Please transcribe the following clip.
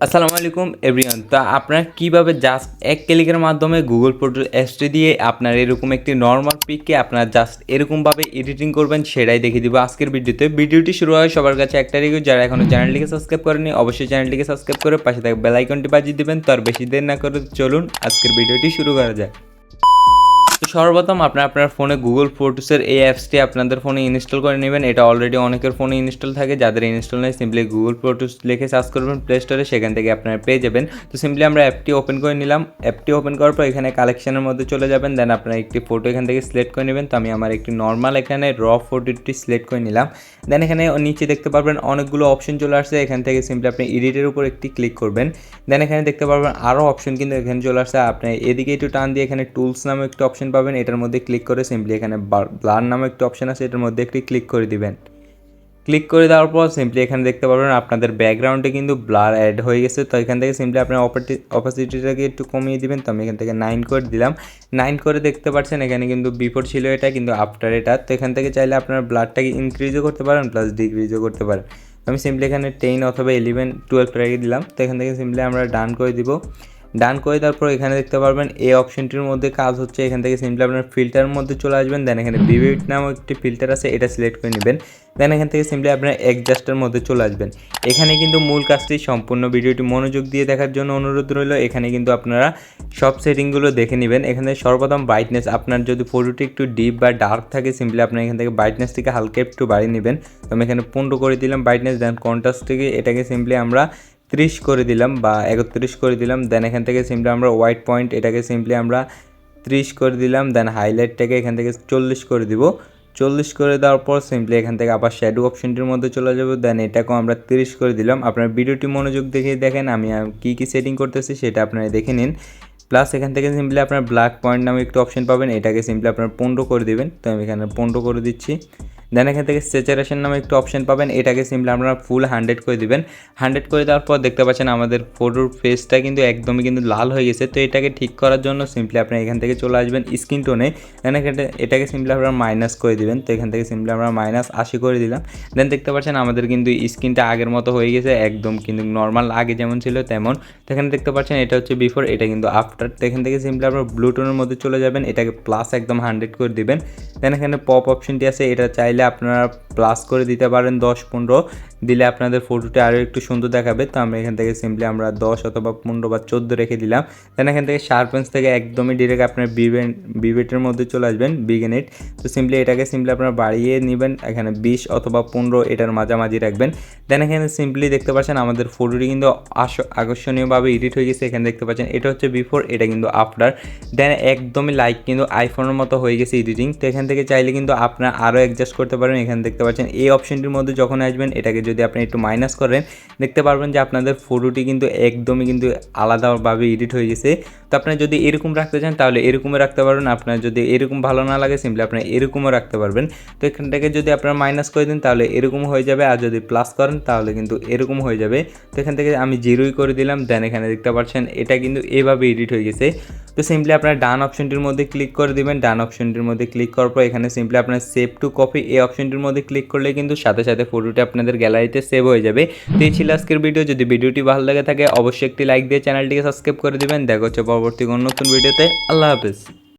আসসালামু আলাইকুম এভরিওয়ান। তো আপনারা কীভাবে জাস্ট এক ক্লিকের মাধ্যমে গুগল ফটো অ্যাপসটি দিয়ে আপনার এরকম একটি নর্মাল পিককে আপনারা জাস্ট এরকমভাবে এডিটিং করবেন সেটাই দেখিয়ে দিব আজকের ভিডিওতে। ভিডিওটি শুরু হয় সবার কাছে একটা রিকোয়েস্ট, যারা এখনও চ্যানেলটিকে সাবস্ক্রাইব করেনি অবশ্যই চ্যানেলটিকে সাবস্ক্রাইব করে পাশে থাকা বেল আইকনটি বাজিয়ে দিবেন। তো আর বেশি দেরি না করে চলুন আজকের ভিডিওটি শুরু করা যায়। তো সর্বপ্রথম আপনার ফোনে গুগল ফটোসের এই অ্যাপসটি আপনাদের ফোনে ইনস্টল করে নেবেন। এটা অলরেডি অনেকের ফোনে ইনস্টল থাকে, যাদের ইনস্টল নেই সিম্পলি গুগল ফটোস লিখে সার্চ করবেন প্লে স্টোরে, সেখান থেকে আপনারা পেয়ে যাবেন। তো সিম্পলি আমরা অ্যাপটি ওপেন করে নিলাম। অ্যাপটি ওপেন করার পর এখানে কালেকশনের মধ্যে চলে যাবেন, দেন আপনারা একটি ফটো এখান থেকে সিলেক্ট করে নেবেন। তো আমি আমার একটি নর্মাল এখানে র ফটোটি সিলেক্ট করে নিলাম। দেন এখানে নিচে দেখতে পারবেন অনেকগুলো অপশন চলে আসছে, এখান থেকে সিম্পলি আপনি এডিটের উপর একটি ক্লিক করবেন। দেন এখানে দেখতে পারবেন আরও অপশন কিন্তু এখানে চলে আসছে, আপনি এদিকে একটু টান দিয়ে এখানে টুলস নামে একটি অপশন পাবেন, এটার মধ্যে ক্লিক করে সিম্পলি এখানে ব্লার নামে একটি অপশন আছে, এটার মধ্যে একটি ক্লিক করে দিবেন। ক্লিক করে দেওয়ার পর সিম্পলি এখানে দেখতে পারবেন আপনাদের ব্যাকগ্রাউন্ডে কিন্তু ব্লার অ্যাড হয়ে গেছে। তো এখান থেকে সিম্পলি আপনার অপাসিটিটাকে একটু কমিয়ে দিবেন। তো আমি এখান থেকে 9 করে দিলাম। 9 করে দেখতে পাচ্ছেন এখানে কিন্তু বিফোর ছিল এটা, কিন্তু আফটার এটা। তো এখান থেকে চাইলে আপনার ব্লারটাকে ইনক্রিজও করতে পারেন প্লাস ডিক্রিজও করতে পারেন। আমি সিম্পলি এখানে 10 অথবা 11 12 রেখে দিলাম। তো এখান থেকে সিম্পলি আমরা ডান করে দিব। ডান করে দেওয়ার পর এখানে দেখতে পারবেন এই অপশনটির মধ্যে কাজ হচ্ছে, এখান থেকে সিম্পলি আপনার ফিল্টারের মধ্যে চলে আসবেন। দেন এখানে ভিভিড নামক একটি ফিল্টার আছে, এটা সিলেক্ট করে নেবেন। দেন এখান থেকে সিম্পলি আপনার অ্যাডজাস্টের মধ্যে চলে আসবেন। এখানে কিন্তু মূল কাজটি, সম্পূর্ণ ভিডিওটি মনোযোগ দিয়ে দেখার জন্য অনুরোধ রইল। এখানে কিন্তু আপনারা সব সেটিংগুলো দেখে নেবেন। এখানে সর্বপ্রথম ব্রাইটনেস, আপনার যদি ফটোটি একটু ডিপ বা ডার্ক থাকে সিম্পলি আপনার এখান থেকে ব্রাইটনেসটিকে হালকা একটু বাড়িয়ে নেবেন। তো আমি এখানে 15 করে দিলাম ব্রাইটনেস। দেন কন্ট্রাস্ট থেকে এটাকে সিম্পলি আমরা 30 করে দিলাম বা 31 করে দিলাম। দেন এখান থেকে সিম্পলি আমরা হোয়াইট পয়েন্ট এটাকে সিম্পলি আমরা 30 করে দিলাম। দেন হাইলাইটটাকে এখান থেকে 40 করে দিব। 40 করে দেওয়ার পর সিম্পলি এখান থেকে আবার শ্যাডো অপশনটির মধ্যে চলে যাব। দেন এটাকেও আমরা 30 করে দিলাম। আপনার ভিডিওটি মনোযোগ দেখে দেখেন আমি কী কী সেটিং করতেছি সেটা আপনারা দেখে নিন। প্লাস এখান থেকে সিম্পলি আপনার ব্ল্যাক পয়েন্ট নামে একটু অপশন পাবেন, এটাকে সিম্পলি আপনার 15 করে দিবেন। তো আমি এখানে 15 করে দিচ্ছি। দেন এখান থেকে স্যাচুরেশন নামে একটু অপশন পাবেন, এটাকে সিম্পলি আপনারা ফুল 100 করে দিবেন। 100 করে দেওয়ার পর দেখতে পাচ্ছেন আমাদের ফটোর ফেসটা কিন্তু একদমই কিন্তু লাল হয়ে গেছে। তো এটাকে ঠিক করার জন্য সিম্পলি আপনার এখান থেকে চলে আসবেন স্কিন টোনে। দেন এটাকে সিম্পলি আপনারা মাইনাস করে দিবেন। তো এখান থেকে সিম্পলি আমরা -80 করে দিলাম। দেন দেখতে পাচ্ছেন আমাদের কিন্তু স্কিনটা আগের মতো হয়ে গেছে, একদম কিন্তু নর্মাল আগে যেমন ছিল তেমন। তো এখানে দেখতে পাচ্ছেন এটা হচ্ছে বিফোর, এটা কিন্তু আফটার। তো এখান থেকে সিম্পলি আপনার ব্লু টোনের মধ্যে চলে যাবেন, এটাকে প্লাস একদম 100 করে দিবেন। দেন এখানে পপ অপশনটি আছে, এটা চাইলে আপনারা প্লাস করে দিতে পারেন 10-15 দিলে আপনাদের ফটোটা আরও একটু সুন্দর দেখাবে। তো আমরা এখান থেকে সিম্পলি আমরা 10 অথবা 15 বা 14 রেখে দিলাম। দেন এখান থেকে শার্পেন্স থেকে একদমই ডিরেক্ট আপনার বিবেটের মধ্যে চলে আসবেন, বিগেনেট। তো সিম্পলি এটাকে সিম্পলি আপনারা বাড়িয়ে নেবেন, এখানে 20 অথবা 15 এটার মাঝামাঝি রাখবেন। দেন এখানে সিম্পলি দেখতে পাচ্ছেন আমাদের ফটোটি কিন্তু আকর্ষণীয়ভাবে এডিট হয়ে গেছে। এখানে দেখতে পাচ্ছেন এটা হচ্ছে বিফোর, এটা কিন্তু আফটার। দেন একদমই লাইক কিন্তু আইফোনের মতো হয়ে গেছে এডিটিং। তো এখান থেকে চাইলে কিন্তু আপনার আরও অ্যাডজাস্ট করতে পারেন। এখানে দেখতে পাচ্ছেন এই অপশনটির মধ্যে যখন আসবেন, এটাকে যদি আপনি একটু মাইনাস করেন দেখতে পারবেন যে আপনাদের ফটোটি কিন্তু একদমই কিন্তু আলাদাভাবে এডিট হয়ে গেছে। তো আপনি যদি এরকম রাখতে চান তাহলে এরকমও রাখতে পারবেন, আপনার যদি এরকম ভালো না লাগে সিম্পলি আপনি এরকমও রাখতে পারবেন। তো এখান থেকে যদি আপনারা মাইনাস করে দিন তাহলে এরকম হয়ে যাবে, আর যদি প্লাস করেন তাহলে কিন্তু এরকম হয়ে যাবে। তো এখান থেকে আমি 0 করে দিলাম। দেন এখানে দেখতে পাচ্ছেন এটা কিন্তু এভাবে এডিট হয়ে গেছে। তো সিম্পলি আপনার ডান অপশনটির মধ্যে ক্লিক করে দিবেন। ডান অপশনটির মধ্যে ক্লিক করার পর এখানে সিম্পলি আপনার সেভ টু কপি এই অপশনটির মধ্যে ক্লিক করলে কিন্তু সাথে সাথে ফটোটি আপনাদের গ্যালারিতে সেভ হয়ে যাবে। তো এই ছিল আজকের ভিডিও। যদি ভিডিওটি ভালো লাগে থাকে অবশ্যই একটি লাইক দিয়ে চ্যানেলটিকে সাবস্ক্রাইব করে দিবেন। দেখা হচ্ছে পরবর্তী কোনো নতুন ভিডিওতে। আল্লাহ হাফেজ।